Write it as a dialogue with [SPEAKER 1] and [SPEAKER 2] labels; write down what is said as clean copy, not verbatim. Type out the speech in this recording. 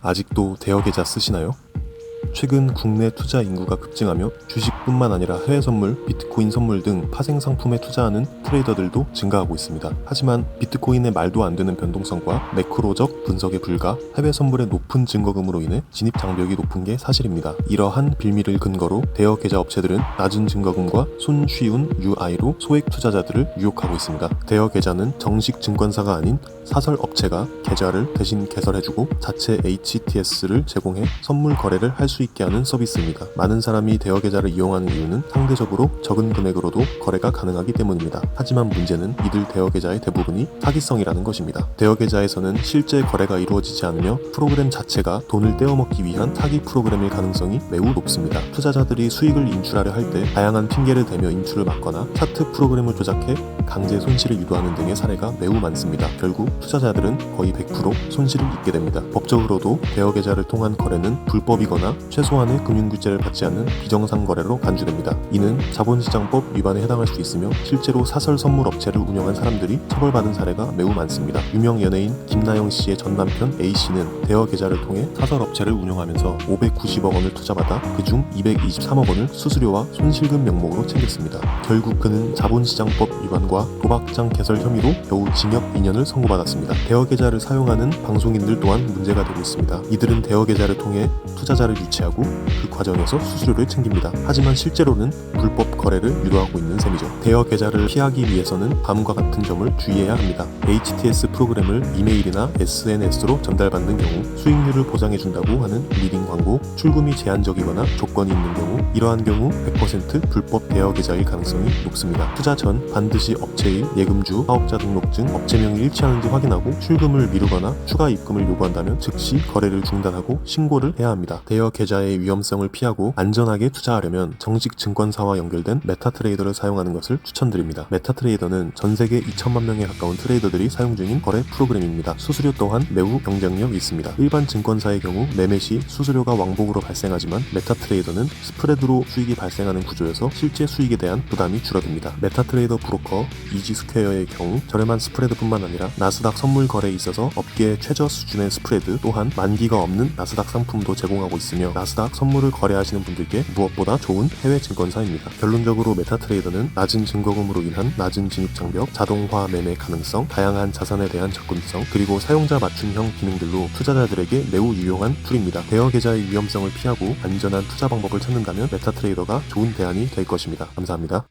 [SPEAKER 1] 아직도 대여계좌 쓰시나요? 최근 국내 투자 인구가 급증하며 주식뿐만 아니라 해외 선물, 비트코인 선물 등 파생 상품에 투자하는 트레이더들도 증가하고 있습니다. 하지만 비트코인의 말도 안 되는 변동성과 매크로적 분석에 불과 해외 선물의 높은 증거금으로 인해 진입 장벽이 높은 게 사실입니다. 이러한 빌미를 근거로 대여 계좌 업체들은 낮은 증거금과 손쉬운 UI로 소액 투자자들을 유혹하고 있습니다. 대여 계좌는 정식 증권사가 아닌 사설 업체가 계좌를 대신 개설해주고 자체 HTS를 제공해 선물 거래를 할 수 있게 하는 서비스입니다. 많은 사람이 대여 계좌를 이용하는 이유는 상대적으로 적은 금액으로도 거래가 가능하기 때문입니다. 하지만 문제는 이들 대여 계좌의 대부분이 사기성이라는 것입니다. 대여 계좌에서는 실제 거래가 이루어지지 않으며 프로그램 자체가 돈을 떼어먹기 위한 사기 프로그램일 가능성이 매우 높습니다. 투자자들이 수익을 인출하려 할 때 다양한 핑계를 대며 인출을 막거나 차트 프로그램을 조작해 강제 손실을 유도하는 등의 사례가 매우 많습니다. 결국 투자자들은 거의 100% 손실을 입게 됩니다. 법적으로도 대여 계좌를 통한 거래는 불법이거나 최소한의 금융규제를 받지 않는 비정상 거래로 간주됩니다. 이는 자본시장법 위반에 해당할 수 있으며 실제로 사설 선물 업체를 운영한 사람들이 처벌받은 사례가 매우 많습니다. 유명 연예인 김나영 씨의 전 남편 A 씨는 대여 계좌를 통해 사설 업체를 운영하면서 590억 원을 투자받아 그중 223억 원을 수수료와 손실금 명목으로 챙겼습니다. 결국 그는 자본시장법 위반과 도박장 개설 혐의로 겨우 징역 2년을 선고받았습니다. 대여 계좌를 사용하는 방송인들 또한 문제가 되고 있습니다. 이들은 대여 계좌를 통해 투자자를 유치하고 그 과정에서 수수료를 챙깁니다. 하지만 실제로는 불법 거래를 유도하고 있는 셈이죠. 대여 계좌를 피하기 위해서는 다음과 같은 점을 주의해야 합니다. HTS 프로그램을 이메일이나 SNS로 전달받는 경우 수익률을 보장해준다고 하는 리딩 광고, 출금이 제한적이거나 조건이 있는 경우 이러한 경우 100% 불법 대여 계좌일 가능성이 높습니다. 투자 전 반드시 업체의 예금주, 사업자 등록증, 업체명이 일치하는지 확인하고 출금을 미루거나 추가 입금을 요구한다면 즉시 거래를 중단하고 신고를 해야 합니다. 대여 계좌의 위험성을 피하고 안전하게 투자하려면 정식 증권사와 연결된 메타트레이더를 사용하는 것을 추천드립니다. 메타트레이더는 전 세계 2천만 명에 가까운 트레이더들이 사용 중인 거래 프로그램입니다. 수수료 또한 매우 경쟁력이 있습니다. 일반 증권사의 경우 매매 시 수수료가 왕복으로 발생하지만 메타트레이더는 스프레드로 수익이 발생하는 구조여서 실제 수익에 대한 부담이 줄어듭니다. 메타트레이더 브로커 이지스퀘어의 경우 저렴한 스프레드뿐만 아니라 나스닥 선물 거래에 있어서 업계 최저 수준의 스프레드 또한 만기가 없는 나스닥 상품도 제공하고 있으며 나스닥 선물을 거래하시는 분들께 무엇보다 좋은 해외 증권사입니다. 결론적으로 메타트레이더는 낮은 증거금으로 인한 낮은 진입 장벽, 자동화 매매 가능성, 다양한 자산에 대한 접근성, 그리고 사용자 맞춤형 기능들로 투자자들에게 매우 유용한 툴입니다. 대여 계좌의 위험성을 피하고 안전한 투자 방법을 찾는다면 메타트레이더가 좋은 대안이 될 것입니다. 감사합니다.